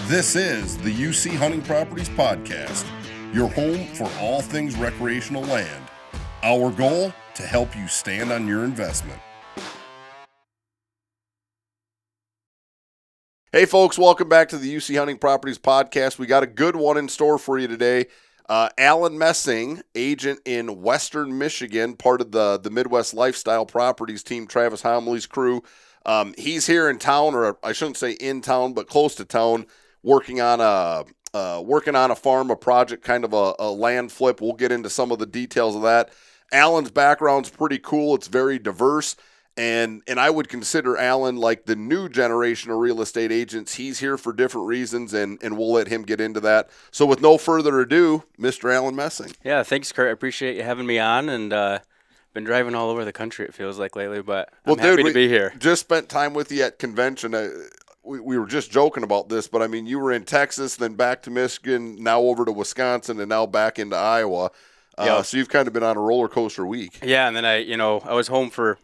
This is the UC Hunting Properties Podcast, your home for all things recreational land. Our goal, to help you stand on your investment. Hey folks, welcome back to the UC Hunting Properties Podcast. We got a good one in store for you today. Alan Messing, agent in Western Michigan, part of the Midwest Lifestyle Properties team, Travis Homley's crew. He's here in town, or I shouldn't say in town, but close to town, working on a farm, a project, kind of a land flip. We'll get into some of the details of that. Alan's background's pretty cool. It's very diverse. And I would consider Alan like the new generation of real estate agents. He's here for different reasons, and we'll let him get into that. So with no further ado, Mr. Alan Messing. Yeah, thanks, Kurt. I appreciate you having me on, and been driving all over the country, it feels like, lately, but I'm happy to be here. Just spent time with you at convention. We were just joking about this, but I mean, you were in Texas, then back to Michigan, now over to Wisconsin, and now back into Iowa. Yep. So you've kind of been on a roller coaster week. Yeah, and then I was home for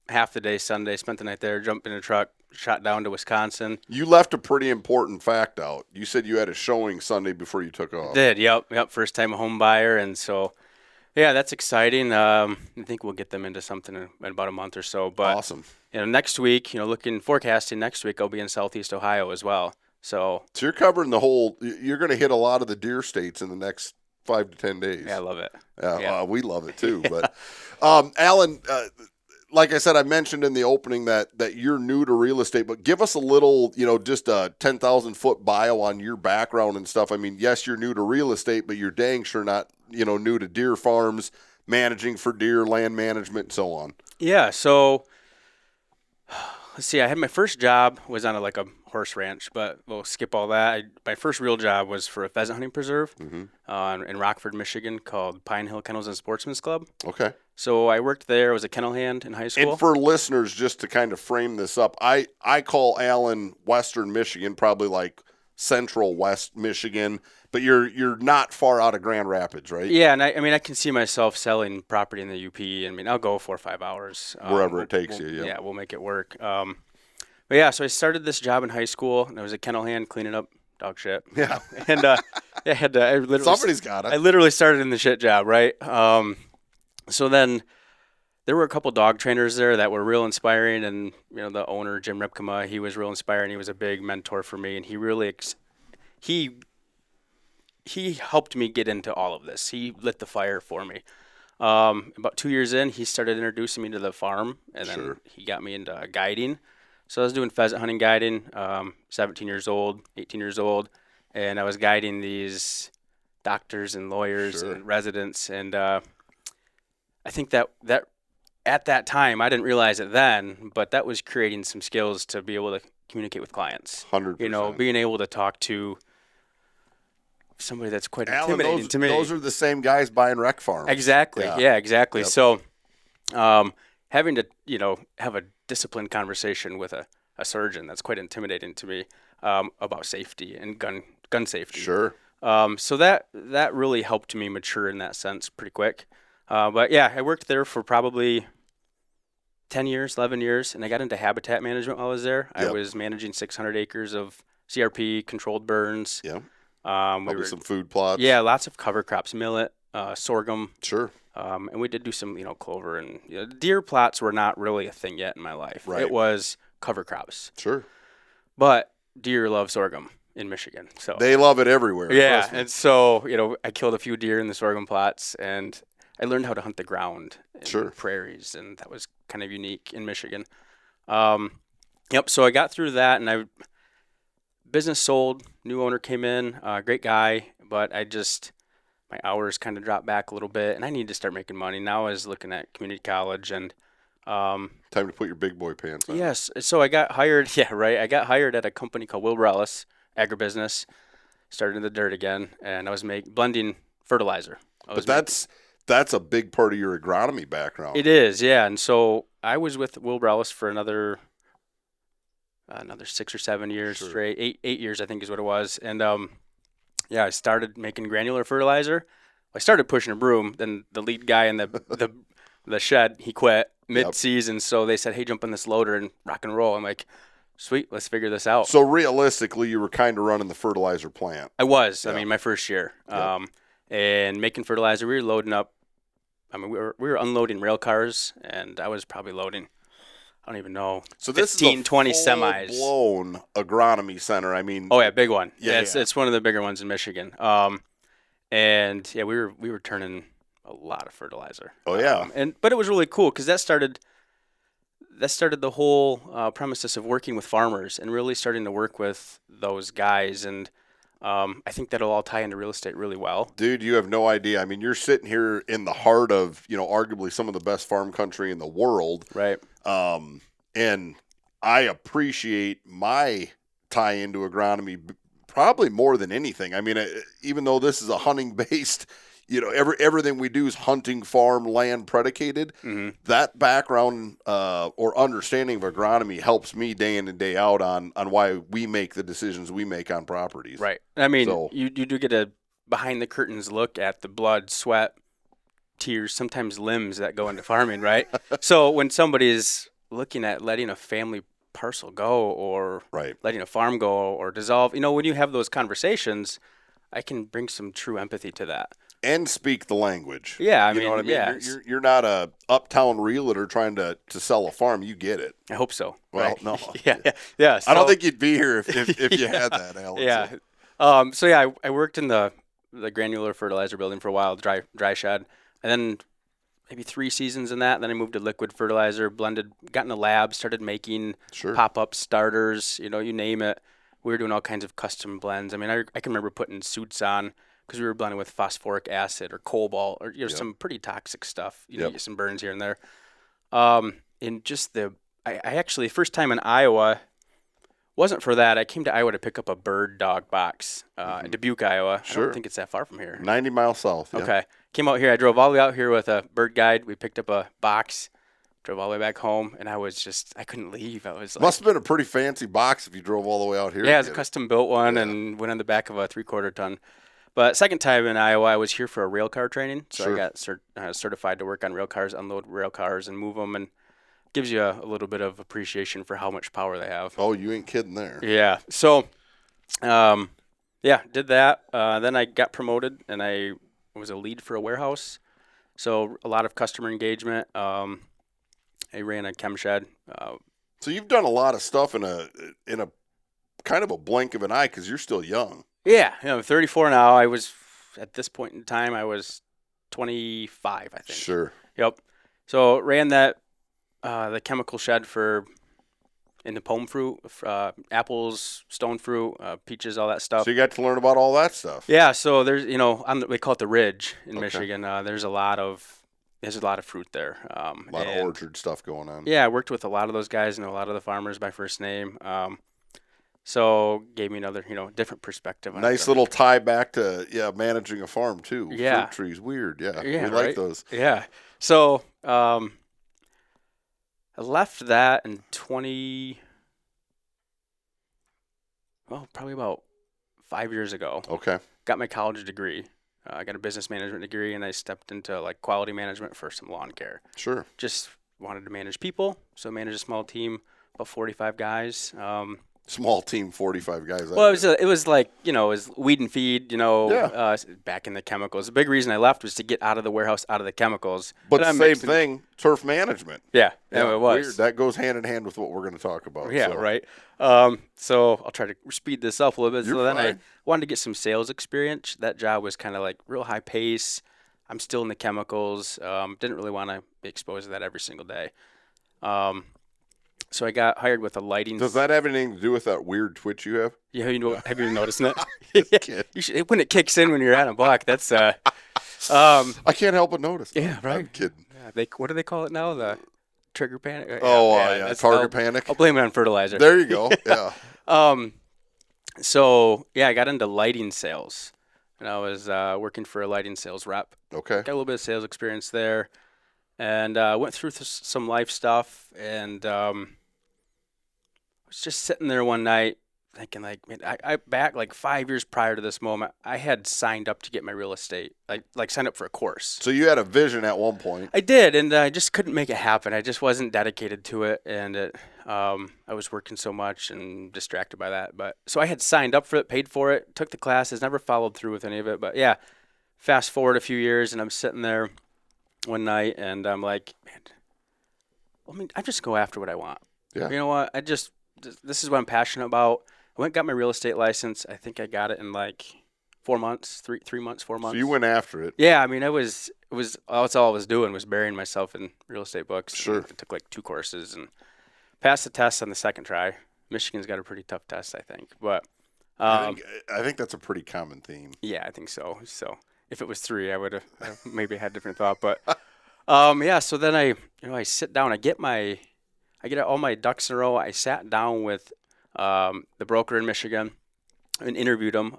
half the day Sunday, spent the night there, jumped in a truck, shot down to Wisconsin. You left a pretty important fact out. You said you had a showing Sunday before you took off. Did, yep. First time a home buyer, and so, yeah, that's exciting. I think we'll get them into something in about a month or so. But, awesome. Next week, forecasting next week, I'll be in Southeast Ohio as well. So you're covering the whole, you're going to hit a lot of the deer states in the next 5 to 10 days. Yeah, I love it. Yeah. We love it too. But Alan, like I said, I mentioned in the opening that you're new to real estate, but give us a little, just a 10,000-foot bio on your background and stuff. I mean, yes, you're new to real estate, but you're dang sure not, new to deer farms, managing for deer, land management, and so on. Yeah, so let's see. I had my first job was on a horse ranch, but we'll skip all that. My first real job was for a pheasant hunting preserve in Rockford, Michigan, called Pine Hill Kennels and Sportsman's Club. Okay. So I worked there. I was a kennel hand in high school. And for listeners, just to kind of frame this up, I call Alan Western Michigan, probably like Central West Michigan, but you're not far out of Grand Rapids, right? Yeah, and I can see myself selling property in the UP. I mean, I'll go 4 or 5 hours. Wherever it takes you, yeah. Yeah, we'll make it work. But yeah, so I started this job in high school, and I was a kennel hand cleaning up dog shit. Yeah. And I literally somebody's got it. I literally started in the shit job, right? So then there were a couple dog trainers there that were real inspiring, and the owner, Jim Ripkema, he was real inspiring. He was a big mentor for me, and he really he helped me get into all of this. He lit the fire for me. About 2 years in, he started introducing me to the farm, and then he got me into guiding. So I was doing pheasant hunting guiding, 17 years old, 18 years old, and I was guiding these doctors and lawyers and residents. And I think that at that time, I didn't realize it then, but that was creating some skills to be able to communicate with clients. 100%. Being able to talk to somebody that's quite intimidating to me. Those are the same guys buying rec farms. Exactly. Yeah, exactly. Yep. So having to, have a disciplined conversation with a surgeon, that's quite intimidating to me, about safety and gun safety. Sure. So that really helped me mature in that sense pretty quick. But yeah, I worked there for probably 10 years, 11 years, and I got into habitat management while I was there. Yep. I was managing 600 acres of CRP, controlled burns. Yeah. Probably some food plots. Yeah, lots of cover crops, millet, sorghum. Sure. And we did do some, clover, and deer plots were not really a thing yet in my life. Right. It was cover crops. Sure. But deer love sorghum in Michigan. So they love it everywhere. Yeah, and so, I killed a few deer in the sorghum plots, and I learned how to hunt the ground in prairies, and that was kind of unique in Michigan. So I got through that, and business sold, new owner came in, great guy, but my hours kind of dropped back a little bit, and I needed to start making money. Now I was looking at community college, and time to put your big boy pants on. Yes, so I got hired. Yeah, right. I got hired at a company called Wilbur Ellis Agribusiness. Started in the dirt again, and I was blending fertilizer. But that's a big part of your agronomy background. It is, yeah. And so I was with Wilbur Ellis for another 6 or 7 years straight. 8 years, I think, is what it was. And I started making granular fertilizer. I started pushing a broom. Then the lead guy in the shed, he quit mid-season. So they said, "Hey, jump on this loader and rock and roll." I'm like, sweet, let's figure this out. So realistically, you were kind of running the fertilizer plant. I was. Yeah. I mean, my first year. Yep. And making fertilizer, we were loading up. I mean, we were unloading rail cars, and I was probably loading, I don't even know, So this 15, is a 20 semis. full-blown agronomy center. I mean, Oh yeah, big one. Yeah, It's one of the bigger ones in Michigan. And yeah, we were turning a lot of fertilizer. Oh yeah. But it was really cool because that started the whole premises of working with farmers and really starting to work with those guys. And I think that'll all tie into real estate really well. Dude, you have no idea. I mean, you're sitting here in the heart of, arguably some of the best farm country in the world. Right. And I appreciate my tie into agronomy probably more than anything. I mean, even though this is a hunting based, everything we do is hunting, farm, land predicated. Mm-hmm. That background or understanding of agronomy helps me day in and day out on why we make the decisions we make on properties. Right. I mean, you do get a behind the curtains look at the blood, sweat, tears, sometimes limbs that go into farming, right? So when somebody's looking at letting a family parcel go or letting a farm go or dissolve, when you have those conversations, I can bring some true empathy to that. And speak the language. Yeah, I you mean, know what I mean? yeah. You're not a uptown realtor trying to sell a farm. You get it. I hope so. Well, right? no. Yeah. I don't think you'd be here if you had that, Alan. Yeah. So yeah, I worked in the granular fertilizer building for a while, dry shed, and then maybe 3 seasons in that. Then I moved to liquid fertilizer, blended, got in the lab, started making pop-up starters, you name it. We were doing all kinds of custom blends. I mean, I can remember putting suits on because we were blending with phosphoric acid or cobalt or some pretty toxic stuff. You get some burns here and there. And just I actually, first time in Iowa, wasn't for that. I came to Iowa to pick up a bird dog box in Dubuque, Iowa. I don't think it's that far from here. 90 miles south. Yeah. Okay. Came out here. I drove all the way out here with a bird guide. We picked up a box, drove all the way back home, and I couldn't leave. I was like, must have been a pretty fancy box if you drove all the way out here. Yeah, it was a custom built one and went on the back of a 3/4 ton. But second time in Iowa, I was here for a rail car training. So I got certified to work on rail cars, unload rail cars, and move them, and gives you a little bit of appreciation for how much power they have. Oh, you ain't kidding there. Yeah. So, did that. Then I got promoted, and I was a lead for a warehouse. So a lot of customer engagement. I ran a chem shed. So you've done a lot of stuff in a kind of a blink of an eye because you're still young. Yeah, I'm 34 now. I was at this point in time I was 25, I think. Sure. Yep. So ran that the chemical shed in the pome fruit, apples, stone fruit, peaches, all that stuff. So you got to learn about all that stuff. Yeah. So there's we call it the Ridge in Michigan. There's a lot of fruit there. A lot of orchard stuff going on. Yeah, I worked with a lot of those guys and a lot of the farmers by first name. So gave me another, different perspective. Nice little tie back to managing a farm too. Yeah, fruit trees, weird. Yeah, we like those. Yeah. So I left that in probably about 5 years ago. Okay. Got my college degree. I got a business management degree, and I stepped into like quality management for some lawn care. Sure. Just wanted to manage people, so managed a small team, about 45 guys. Small team, 45 guys. Well, it was like, it was weed and feed, back in the chemicals. The big reason I left was to get out of the warehouse, out of the chemicals. But same thing, turf management. Yeah, it was. Weird. That goes hand in hand with what we're going to talk about. Yeah, right. So I'll try to speed this up a little bit. Then I wanted to get some sales experience. That job was kind of like real high pace. I'm still in the chemicals. Didn't really want to be exposed to that every single day. So I got hired with a lighting. Does that have anything to do with that weird twitch you have? Yeah, have you noticed it? You should, when it kicks in when you're at a buck, that's I can't help but notice. Yeah, right. I'm kidding. Yeah, what do they call it now? The trigger panic. Target panic. I'll blame it on fertilizer. There you go. Yeah. So I got into lighting sales, and I was working for a lighting sales rep. Okay. Got a little bit of sales experience there, and went through some life stuff, and was just sitting there one night thinking like, man, I back like 5 years prior to this moment, I had signed up to get my real estate, like signed up for a course. So you had a vision at one point. I did, and I just couldn't make it happen. I just wasn't dedicated to it, and I was working so much and distracted by that. But so I had signed up for it, paid for it, took the classes, never followed through with any of it. But yeah, fast forward a few years, and I'm sitting there one night, and I'm like, man, I just go after what I want. Yeah. You know what? This is what I'm passionate about. I went and got my real estate license. I think I got it in like 4 months, 3 months, 4 months. So you went after it. Yeah, I mean, that's all I was doing was burying myself in real estate books. Sure. I took like 2 courses and passed the test on the second try. Michigan's got a pretty tough test, I think. But I think that's a pretty common theme. yeah, I think so. So if it was 3, I would have maybe had a different thought. But yeah, so then I sit down. I get all my ducks in a row. I sat down with the broker in Michigan and interviewed him.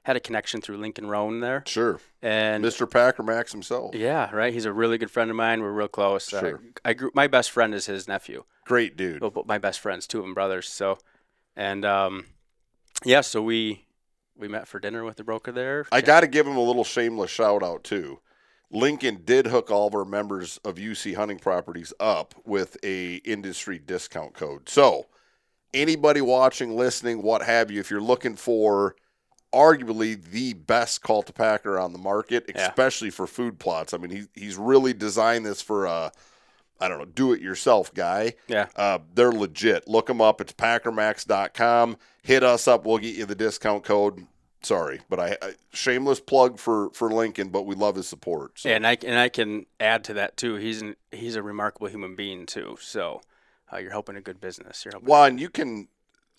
Had a connection through Lincoln Roan there. Sure. And Mr. Packer Max himself. yeah, right. He's a really good friend of mine. We're real close. Sure. My best friend is his nephew. Great dude. Well, my best friends, 2 of them brothers. So, and yeah, so we met for dinner with the broker there. I got to give him a little shameless shout out too. Lincoln did hook all of our members of UC Hunting Properties up with a industry discount code. So anybody watching, listening, what have you, if you're looking for arguably the best cultipacker on the market, especially for food plots. I mean, he's really designed this for a, do-it-yourself guy. Yeah. They're legit. Look them up. It's packermax.com. Hit us up. We'll get you the discount code. Sorry, but I shameless plug for Lincoln, but we love his support. So. And I can add to that too. He's a remarkable human being too. So you're helping a good business. And you can.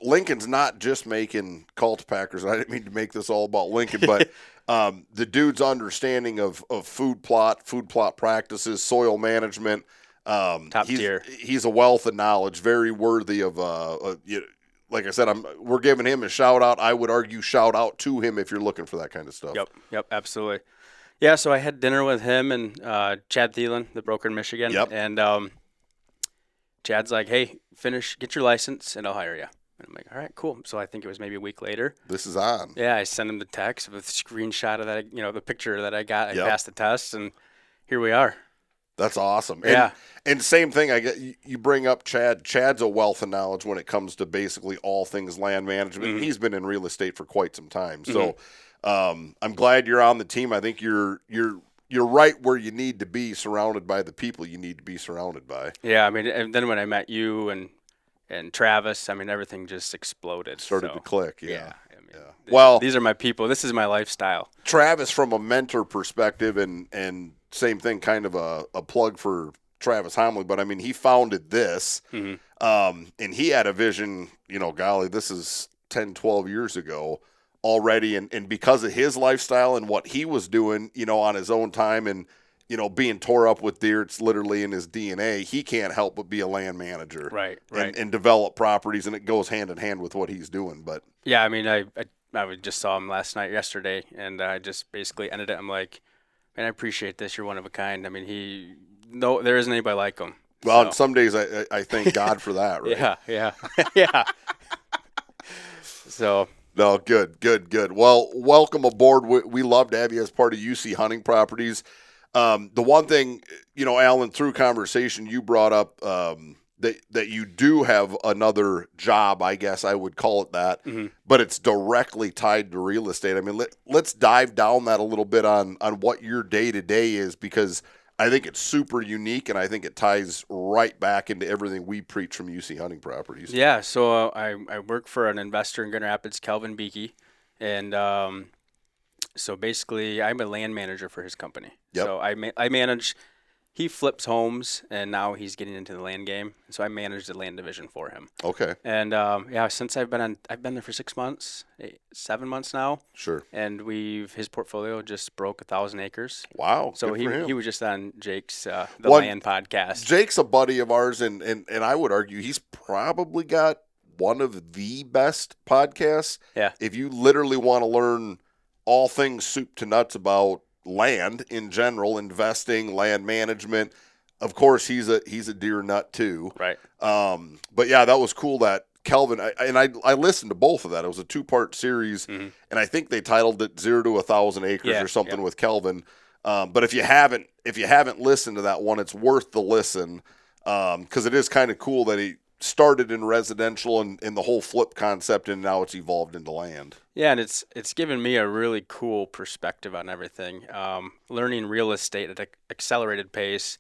Lincoln's not just making cultipackers. I didn't mean to make this all about Lincoln, but the dude's understanding of food plot practices, soil management, top tier. He's a wealth of knowledge, very worthy of. Like I said, we're giving him a shout out. I would argue shout out to him if you're looking for that kind of stuff. Yep, absolutely. Yeah, so I had dinner with him and Chad Thielen, the broker in Michigan. Yep. And Chad's like, "Hey, get your license, and I'll hire you." And I'm like, all right, cool. So I think it was maybe a week later. This is on. Yeah, I sent him the text with a screenshot of that, the picture that I got. Yep. I passed the test, and here we are. That's awesome. Yeah. And same thing, I get you bring up Chad. Chad's a wealth of knowledge when it comes to basically all things land management. Mm-hmm. He's been in real estate for quite some time. So I'm glad you're on the team. I think you're right where you need to be, surrounded by the people you need to be surrounded by. Yeah, I mean, and then when I met you and Travis, I mean, everything just exploded. Started to click, yeah. I mean, yeah. Well, these are my people. This is my lifestyle. Travis, from a mentor perspective, and same thing, kind of a plug for Travis Homley, but I mean, he founded this, and he had a vision, golly, this is 10, 12 years ago already, and because of his lifestyle and what he was doing, on his own time and, being tore up with deer, it's literally in his DNA. He can't help but be a land manager, right, and develop properties, and it goes hand in hand with what he's doing. But yeah, I mean, I just saw him yesterday, and I just basically ended it. I'm like, man, I appreciate this. You're one of a kind. I mean, there isn't anybody like him. Well, so. Some days I thank God for that, right? Yeah, yeah. So. No, good. Well, welcome aboard. We love to have you as part of UC Hunting Properties. The one thing, Alan, through conversation, you brought up that you do have another job, I guess I would call it that, but it's directly tied to real estate. I mean, let's dive down that a little bit on what your day-to-day is, because I think it's super unique, and I think it ties right back into everything we preach from UC Hunting Properties. Yeah, so I work for an investor in Grand Rapids, Calvin Beakey, and so basically I'm a land manager for his company. Yep. So I manage. He flips homes, and now he's getting into the land game. So I manage the land division for him. Okay. And since I've been there for 6 months, 7 months now. Sure. And his portfolio just broke 1,000 acres. Wow. So good for him. he was just on Jake's Land podcast. Jake's a buddy of ours, and I would argue he's probably got one of the best podcasts. Yeah. If you literally want to learn all things soup to nuts about land in general, investing, land management. Of course, he's a deer nut too. Right. But yeah, that was cool that Kelvin, I listened to both of that. It was a 2-part series, and I think they titled it 0 to 1,000 Acres or something with Kelvin. But if you haven't listened to that one, it's worth the listen, because it is kind of cool that he started in residential and the whole flip concept, and now it's evolved into land. Yeah, and it's given me a really cool perspective on everything. Learning real estate at an accelerated pace.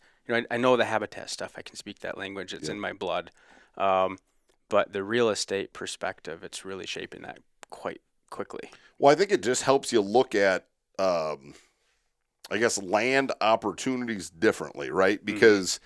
I know the habitat stuff. I can speak that language. It's in my blood. But the real estate perspective, it's really shaping that quite quickly. Well, I think it just helps you look at, I guess, land opportunities differently, right? Because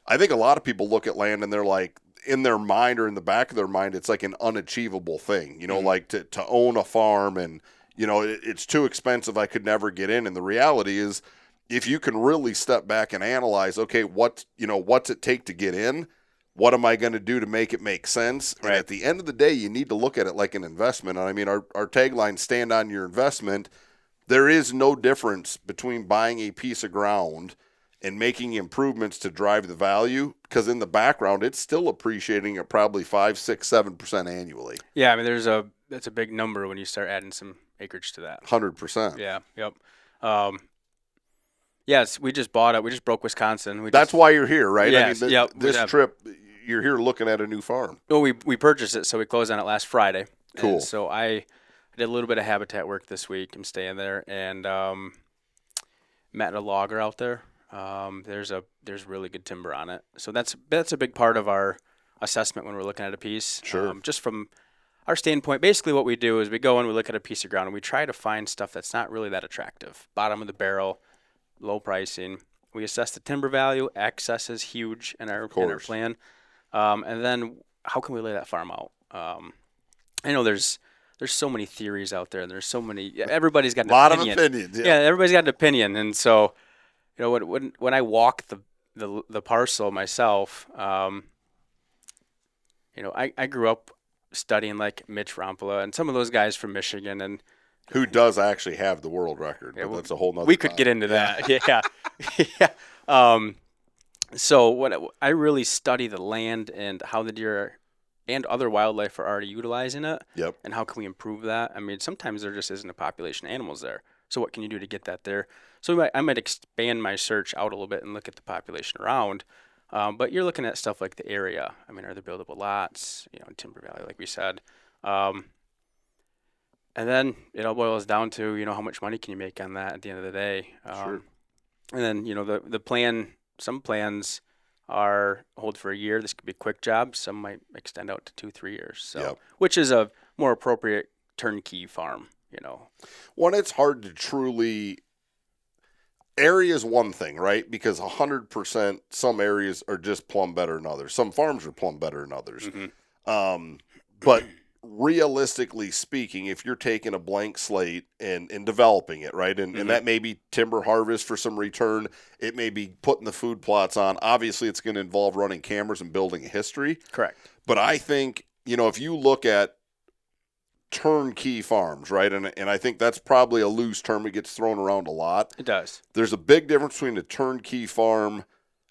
I think a lot of people look at land and they're like, in their mind or in the back of their mind, it's like an unachievable thing, like to own a farm, and, it's too expensive. I could never get in. And the reality is, if you can really step back and analyze, okay, what's it take to get in? What am I going to do to make it make sense? Right. And at the end of the day, you need to look at it like an investment. And I mean, our tagline, stand on your investment. There is no difference between buying a piece of ground and making improvements to drive the value, because in the background, it's still appreciating at probably 5, 6, 7% annually. Yeah, I mean, that's a big number when you start adding some acreage to that. 100%. Yeah, yep. Yes, we just bought it. We just broke Wisconsin. That's why you're here, right? Yes, I mean, this trip, you're here looking at a new farm. Well, we purchased it, so we closed on it last Friday. Cool. And so I did a little bit of habitat work this week. I'm staying there, and met a logger out there. There's really good timber on it, so that's a big part of our assessment when we're looking at a piece. Sure. Just from our standpoint, basically what we do is we go and we look at a piece of ground and we try to find stuff that's not really that attractive, bottom of the barrel, low pricing. We assess the timber value. Access is huge in our plan, and then how can we lay that farm out? I know there's so many theories out there, and there's so many. Everybody's got an opinion. Lot of opinions. Yeah, everybody's got an opinion, and so when I walk the parcel myself, I grew up studying like Mitch Rompala and some of those guys from Michigan, and who does actually have the world record. But that's a whole nother we could get into that. Yeah. Yeah. So I really study the land and how the deer and other wildlife are already utilizing it. Yep. And how can we improve that? I mean, sometimes there just isn't a population of animals there. So what can you do to get that there? So I might expand my search out a little bit and look at the population around. But you're looking at stuff like the area. I mean, are there buildable lots? Timber Valley, like we said. And then it all boils down to, how much money can you make on that at the end of the day? Sure. And then, the plan, some plans are hold for a year. This could be a quick job. Some might extend out to 2-3 years. So, which is a more appropriate turnkey farm, One, it's hard to truly. Area is one thing, right? Because 100%, some areas are just plumb better than others. Some farms are plumb better than others. Mm-hmm. But realistically speaking, if you're taking a blank slate and developing it, right, and that may be timber harvest for some return, it may be putting the food plots on. Obviously, it's going to involve running cameras and building a history. Correct. But I think, if you look at turnkey farms, right, and I think that's probably a loose term. It gets thrown around a lot. It does. There's a big difference between a turnkey farm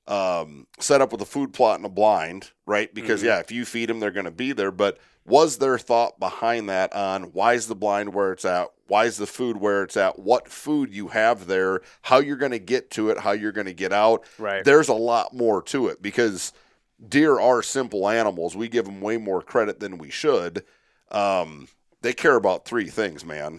set up with a food plot and a blind, right? Because, if you feed them, they're going to be there. But was there thought behind that on why is the blind where it's at? Why is the food where it's at? What food you have there? How you're going to get to it? How you're going to get out? Right. There's a lot more to it, because deer are simple animals. We give them way more credit than we should. They care about 3 things, man.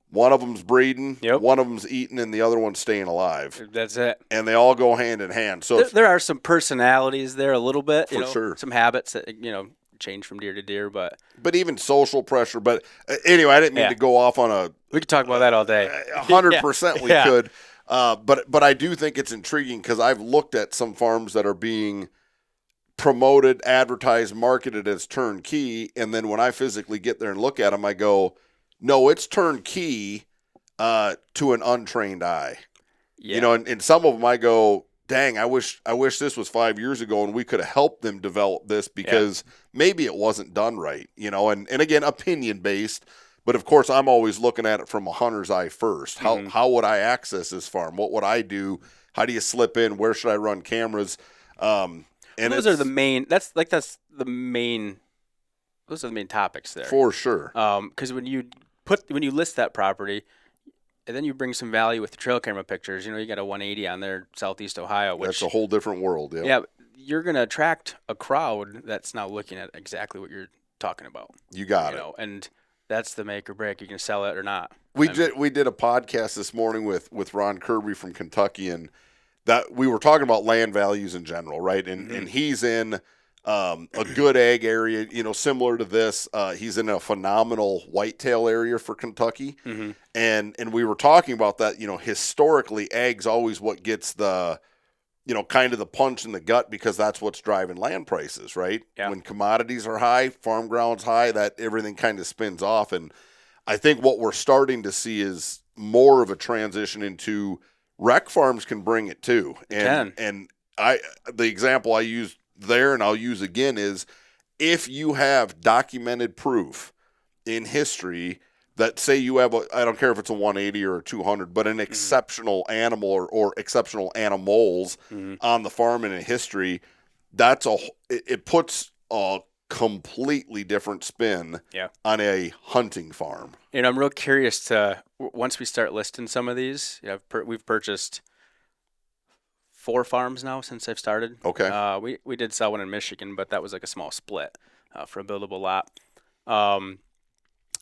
One of them's breeding, one of them's eating, and the other one's staying alive. That's it. And they all go hand in hand. So there are some personalities there a little bit, for sure. Some habits that change from deer to deer, but even social pressure. But anyway, I didn't mean to go off on a. We could talk about that all day. 100% we could. But I do think it's intriguing, because I've looked at some farms that are being promoted, advertised, marketed as turnkey, and then when I physically get there and look at them, I go, no, it's turnkey to an untrained eye. Yeah. And some of them I go, dang, I wish this was 5 years ago and we could have helped them develop this, because maybe it wasn't done right, and again, opinion based, but of course I'm always looking at it from a hunter's eye first. How would I access this farm? What would I do? How do you slip in? Where should I run cameras? And those are the main. That's the main those are the main topics there. For sure. Because when you list that property, and then you bring some value with the trail camera pictures, you got a 180 on there, Southeast Ohio. Which, that's a whole different world. Yeah. Yeah, you're going to attract a crowd that's now looking at exactly what you're talking about. You got it. And that's the make or break. You can sell it or not. We did a podcast this morning with Ron Kirby from Kentucky, and that we were talking about land values in general, right? And he's in a good ag area, similar to this. He's in a phenomenal whitetail area for Kentucky, and we were talking about that. Historically, ag's always what gets the kind of the punch in the gut, because that's what's driving land prices, right? Yeah. When commodities are high, farm ground's high, that everything kind of spins off. And I think what we're starting to see is more of a transition into rec farms can bring it too. And the example I used there, and I'll use again, is if you have documented proof in history that, say you have I don't care if it's a 180 or a 200, but an exceptional animal or exceptional animals on the farm in a history, it puts a completely different spin on a hunting farm. And I'm real curious to, once we start listing some of these, we've purchased 4 farms now since I've started. Okay. We did sell one in Michigan, but that was like a small split for a buildable lot.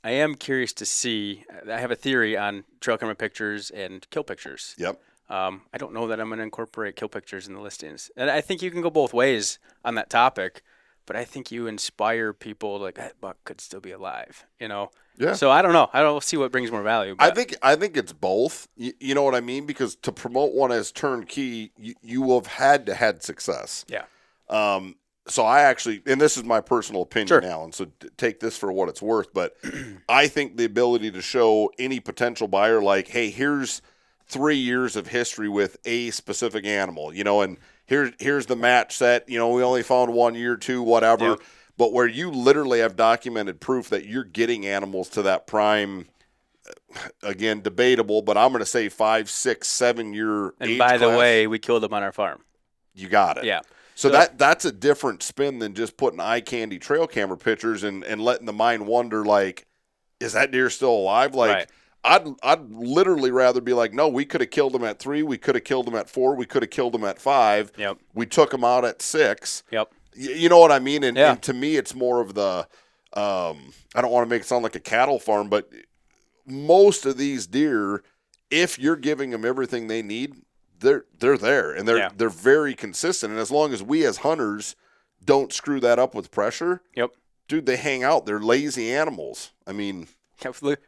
I am curious to see. I have a theory on trail camera pictures and kill pictures. Yep. I don't know that I'm going to incorporate kill pictures in the listings, and I think you can go both ways on that topic. But I think you inspire people like that buck could still be alive. Yeah. So I don't know. I don't see what brings more value. But I think it's both. You know what I mean? Because to promote one as turnkey, you have had success. Yeah. So I actually, and this is my personal opinion, Alan, so take this for what it's worth, but I think the ability to show any potential buyer, like, hey, here's 3 years of history with a specific animal, and here's the match set, we only found 1 year, 2, whatever, but where you literally have documented proof that you're getting animals to that prime, again, debatable, but I'm going to say 5, 6, 7 year age And by the class. way, we killed them on our farm. You got it. Yeah. So that's a different spin than just putting eye candy trail camera pictures and letting the mind wonder, like, is that deer still alive? Like, I'd literally rather be like, no, we could have killed him at 3, we could have killed him at 4, we could have killed him at 5. Yep. We took him out at 6. Yep. You know what I mean? And to me, it's more of the I don't want to make it sound like a cattle farm, but most of these deer, if you're giving them everything they need, they're there, and they're very consistent. And as long as we as hunters don't screw that up with pressure, dude, they hang out. They're lazy animals. I mean,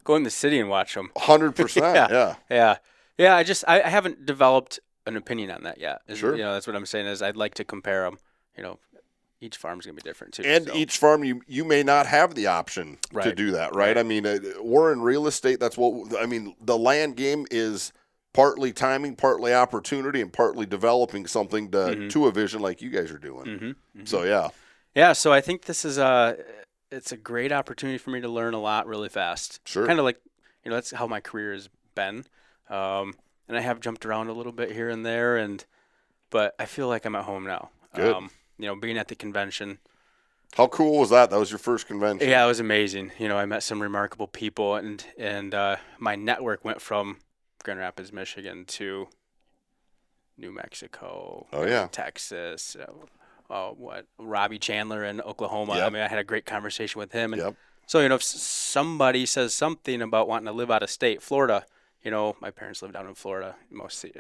go in the city and watch them. 100%. Yeah. I haven't developed an opinion on that yet. Sure. That's what I'm saying is I'd like to compare them. Each farm's gonna be different too. And each farm, you may not have the option to do that, right? I mean, we're in real estate. That's the land game is partly timing, partly opportunity, and partly developing something to a vision like you guys are doing. So, Yeah, so I think this is it's a great opportunity for me to learn a lot really fast. Sure. Kind of like, that's how my career has been. And I have jumped around a little bit here and there, but I feel like I'm at home now. Good. Being at the convention. How cool was that? That was your first convention? Yeah, it was amazing. I met some remarkable people, and my network went from Grand Rapids, Michigan to New Mexico, Texas, Robbie Chandler in Oklahoma. Yep. I mean, I had a great conversation with him. And Yep. so, if somebody says something about wanting to live out of state, Florida, my parents live down in Florida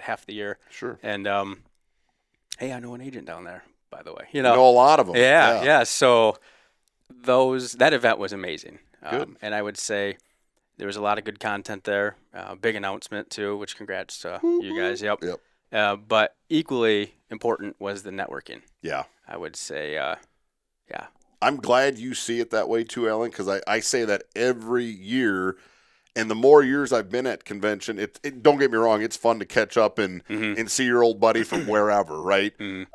half the year. Sure. And, hey, I know an agent down there, by the way. You know a lot of them. Yeah. So that event was amazing. Good. And I would say there was a lot of good content there. Big announcement too, which congrats to you guys. Yep. But equally important was the networking. Yeah. I would say, I'm glad you see it that way too, Ellen, because I say that every year. And the more years I've been at convention, don't get me wrong, it's fun to catch up and see your old buddy from wherever, right? And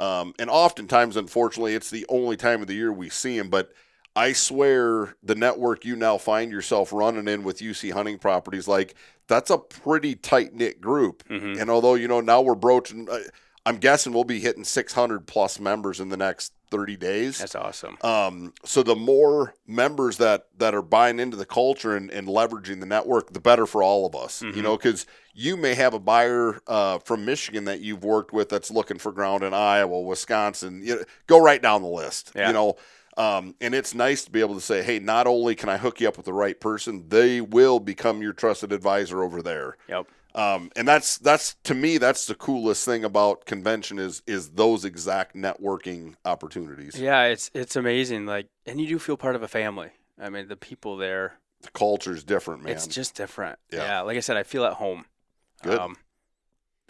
oftentimes, unfortunately, it's the only time of the year we see him. But I swear the network you now find yourself running in with UC Hunting Properties, like, that's a pretty tight-knit group. And although, now we're broaching, I'm guessing we'll be hitting 600 plus members in the next 30 days. That's awesome. So the more members that are buying into the culture and leveraging the network, the better for all of us. Mm-hmm. You know, because you may have a buyer from Michigan that you've worked with that's looking for ground in Iowa, Wisconsin. You know, go right down the list. Yeah. You know, and it's nice to be able to say, hey, not only can I hook you up with the right person, they will become your trusted advisor over there. Yep. And that's to me, that's the coolest thing about convention is those exact networking opportunities. Yeah, it's amazing. Like, and you do feel part of a family. I mean, the people there. The culture's different, man. It's just different. Yeah. Yeah. Like I said, I feel at home. Good.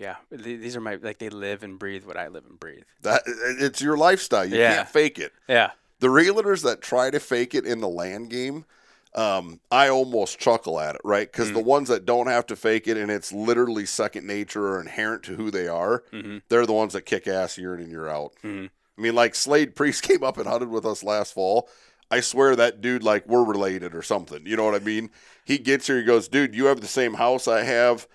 Yeah. These are they live and breathe what I live and breathe. That it's your lifestyle. You can't fake it. Yeah. The realtors that try to fake it in the land game, I almost chuckle at it, right? Because the ones that don't have to fake it and it's literally second nature or inherent to who they are, they're the ones that kick ass year in and year out. I mean, like Slade Priest came up and hunted with us last fall. I swear that dude, like, we're related or something. You know what I mean? He gets here, he goes, dude, you have the same house I have.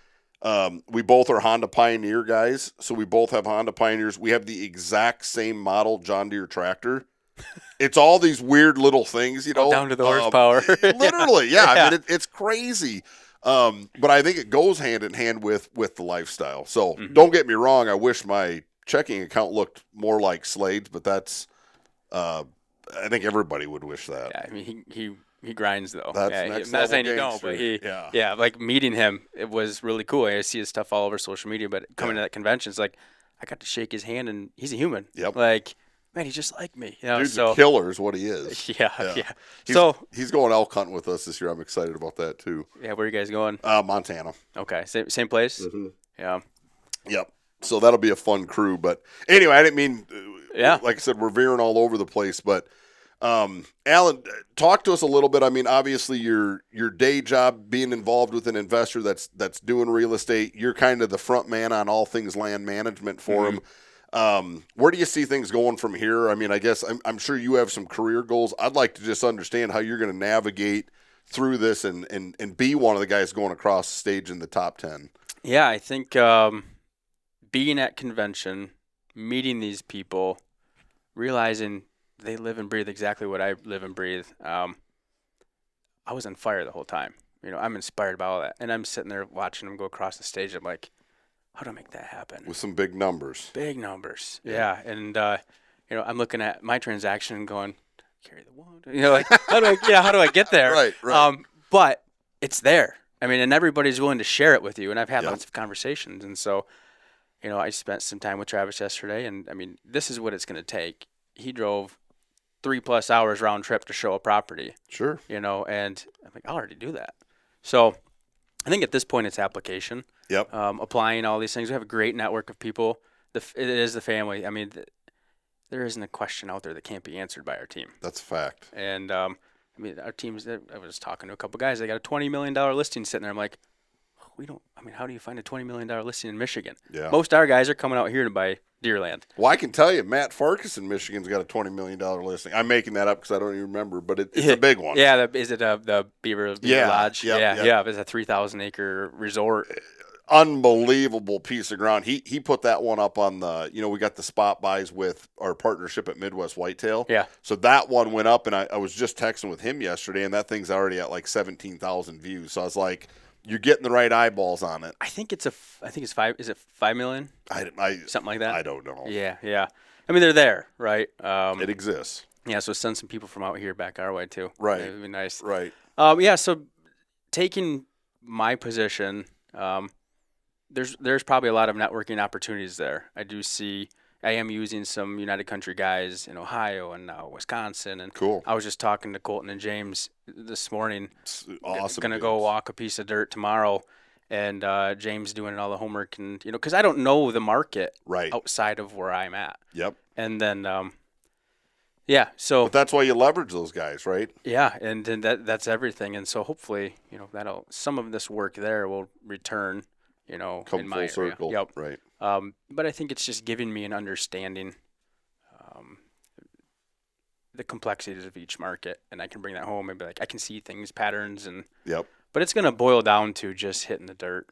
We both are Honda Pioneer guys, so we both have Honda Pioneers. We have the exact same model John Deere tractor. It's all these weird little things, you know. Down to the horsepower. Literally, yeah. I mean, it's crazy. But I think it goes hand in hand with the lifestyle. So don't get me wrong. I wish my checking account looked more like Slade's, but that's I think everybody would wish that. Yeah, I mean, he grinds though. That's yeah, next I'm not saying level you don't, but yeah, like meeting him, it was really cool. I see his stuff all over social media, but coming to that convention, it's like I got to shake his hand, and he's a human. Yep. Like, man, he's just like me. You know, Dude's a killer is what he is. Yeah. He's going elk hunting with us this year. I'm excited about that too. Yeah, where are you guys going? Montana. Okay, same place. Mm-hmm. Yeah. Yep. So that'll be a fun crew. But anyway, I didn't mean. Like I said, we're veering all over the place, but. Alan, talk to us a little bit. I mean, obviously your day job being involved with an investor that's doing real estate, you're kind of the front man on all things land management for him. Where do you see things going from here? I mean, I guess I'm sure you have some career goals. I'd like to just understand how you're going to navigate through this and be one of the guys going across the stage in the top 10. Yeah, I think being at convention, meeting these people, realizing they live and breathe exactly what I live and breathe. I was on fire the whole time. You know, I'm inspired by all that. And I'm sitting there watching them go across the stage. I'm like, how do I make that happen? With some big numbers. Big numbers. Yeah. And, you know, I'm looking at my transaction and going, carry the one. You know, like, how do I get there? Right. But it's there. I mean, and everybody's willing to share it with you. And I've had lots of conversations. And so, you know, I spent some time with Travis yesterday. And, I mean, this is what it's going to take. He drove 3+ hours round trip to show a property. Sure. You know, and I'm like, I'll already do that. So I think at this point it's application. Yep. Applying all these things. We have a great network of people. It is the family. I mean, there isn't a question out there that can't be answered by our team. That's a fact. And, I mean, our teams, I was talking to a couple guys. They got a $20 million listing sitting there. I'm like, how do you find a $20 million listing in Michigan? Yeah. Most of our guys are coming out here to buy deer land. Well, I can tell you, Matt Farkas in Michigan's got a $20 million listing. I'm making that up because I don't even remember, but it's a big one. Yeah, is it the Beaver Lodge? Yep. Yeah. It's a 3,000-acre resort. Unbelievable piece of ground. He put that one up on the, you know, we got the spot buys with our partnership at Midwest Whitetail. Yeah. So that one went up, and I was just texting with him yesterday, and that thing's already at like 17,000 views. So I was like, you're getting the right eyeballs on it. I think it's 5. Is it 5 million? Something like that. I don't know. Yeah. I mean, they're there, right? It exists. Yeah. So send some people from out here back our way too. Right. It would be nice. Right. Yeah. So taking my position, there's probably a lot of networking opportunities there. I am using some United Country guys in Ohio and Wisconsin. And cool. I was just talking to Colton and James this morning. It's awesome. Going to go walk a piece of dirt tomorrow. And James doing all the homework. And, you know, because I don't know the market outside of where I'm at. Yep. And then, so. But that's why you leverage those guys, right? Yeah. And that's everything. And so hopefully, you know, some of this work there will return, you know, come in full my circle. Area. Yep. Right. But I think it's just giving me an understanding the complexities of each market, and I can bring that home and be like, I can see things, patterns, and But it's going to boil down to just hitting the dirt.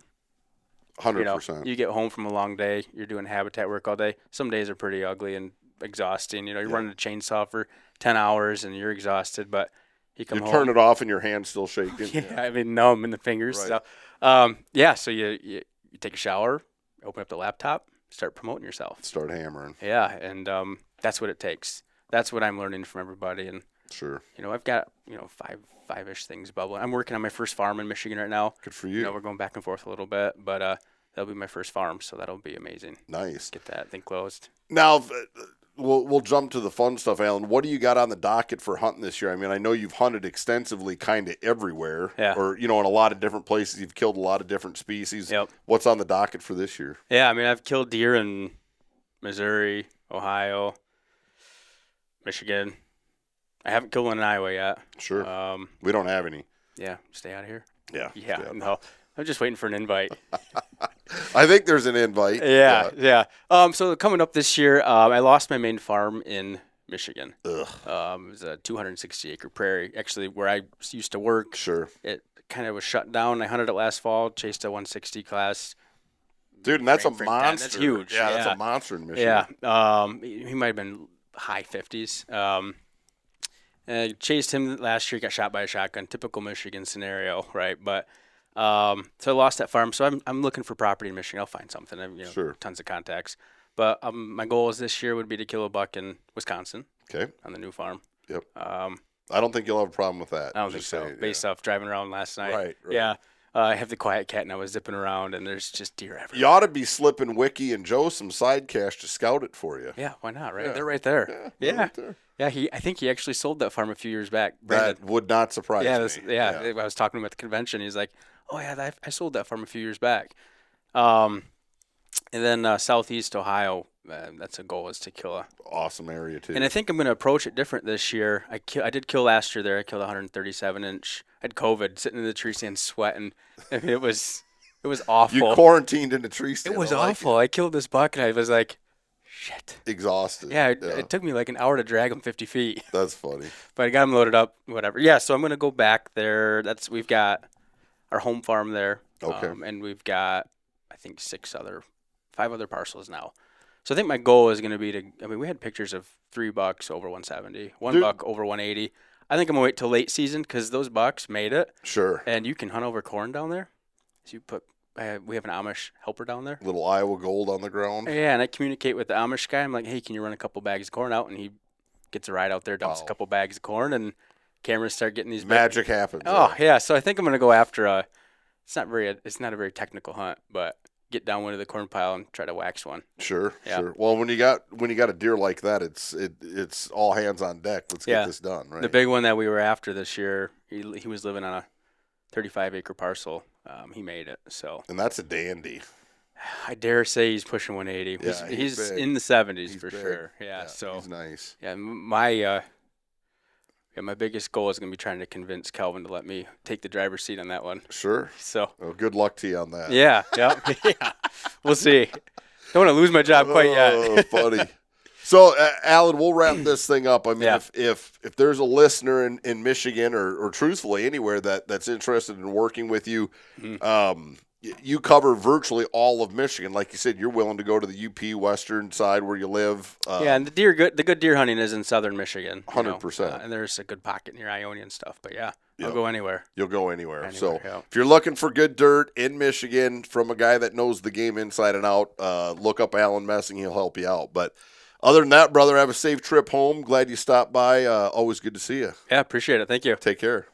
100%. You get home from a long day, you're doing habitat work all day. Some days are pretty ugly and exhausting. You know, you're running a chainsaw for 10 hours and you're exhausted, but you come home. turn it off and your hand's still shaking. Yeah, I mean, numb in the fingers. Right. So, so you take a shower, open up the laptop, start promoting yourself. Start hammering. Yeah, and that's what it takes. That's what I'm learning from everybody. And sure, you know, I've got five-ish things bubbling. I'm working on my first farm in Michigan right now. Good for you. You know, we're going back and forth a little bit, but that'll be my first farm, so that'll be amazing. Nice. Get that thing closed. Now, we'll jump to the fun stuff, Alan. What do you got on the docket for hunting this year? I mean, I know you've hunted extensively kind of everywhere. Yeah. Or, in a lot of different places. You've killed a lot of different species. Yep. What's on the docket for this year? Yeah, I mean, I've killed deer in Missouri, Ohio, Michigan. I haven't killed one in Iowa yet. Sure. We don't have any. Yeah, stay out of here. Yeah. No. I'm just waiting for an invite. I think there's an invite. Yeah. So coming up this year, I lost my main farm in Michigan. Ugh. It was a 260-acre prairie, actually, where I used to work. Sure. It kind of was shut down. I hunted it last fall, chased a 160 class. Dude, and that's a Frame monster. 10. That's huge. Yeah, that's a monster in Michigan. Yeah. He might have been high 50s. I chased him last year, got shot by a shotgun, typical Michigan scenario, right? But so I lost that farm. So I'm looking for property in Michigan. I'll find something. Sure. Tons of contacts. But my goal is this year would be to kill a buck in Wisconsin. Okay. On the new farm. Yep. I don't think you'll have a problem with that. I don't think so. Based off driving around last night. Right. Yeah. I have the quiet cat, and I was zipping around, and there's just deer everywhere. You ought to be slipping Wiki and Joe some side cash to scout it for you. Yeah, why not, right? Yeah. They're right there. Yeah. Right there. Yeah, I think he actually sold that farm a few years back. That would not surprise me. I was talking to him at the convention. He's like, oh, yeah, I sold that farm a few years back. And then southeast Ohio, that's a goal, is to kill a awesome area too. And I think I'm going to approach it different this year. I did kill last year there. I killed 137-inch. I had COVID, sitting in the tree stand sweating. I mean, it was awful. You quarantined in a tree stand. It was awful. I killed this buck, and I was like, shit. Exhausted. Yeah, it took me like an hour to drag him 50 feet. That's funny. But I got him loaded up, whatever. Yeah, so I'm going to go back there. We've got our home farm there. Okay. And we've got, I think, 5 other parcels now. So I think my goal is going to be we had pictures of 3 bucks over 170, one buck over 180. I think I'm going to wait till late season because those bucks made it. Sure. And you can hunt over corn down there. So we have an Amish helper down there. Little Iowa gold on the ground. Yeah, and I communicate with the Amish guy. I'm like, hey, can you run a couple bags of corn out? And he gets a ride out there, dumps a couple bags of corn, and cameras start getting these. Magic happens. Oh, yeah. So I think I'm going to go after it's not a very technical hunt, but get down into the corn pile and try to wax one. Sure. Well, when you got a deer like that, it's all hands on deck. Let's get this done, right? The big one that we were after this year, he was living on a 35-acre parcel. He made it. So. And that's a dandy. I dare say he's pushing 180. Yeah, he's in the 70s he's for big. sure. Yeah. So. He's nice. Yeah. My biggest goal is going to be trying to convince Calvin to let me take the driver's seat on that one. Sure. So. Well, good luck to you on that. Yeah. We'll see. Don't want to lose my job quite yet. Oh, funny. So, Alan, we'll wrap this thing up. I mean, if there's a listener in Michigan or truthfully anywhere that's interested in working with you, you cover virtually all of Michigan. Like you said, you're willing to go to the UP western side where you live. And the good deer hunting is in southern Michigan. 100%. And there's a good pocket near Ione and stuff. But I'll go anywhere. You'll go anywhere. So if you're looking for good dirt in Michigan from a guy that knows the game inside and out, look up Alan Messing. He'll help you out. But other than that, brother, have a safe trip home. Glad you stopped by. Always good to see you. Yeah, appreciate it. Thank you. Take care.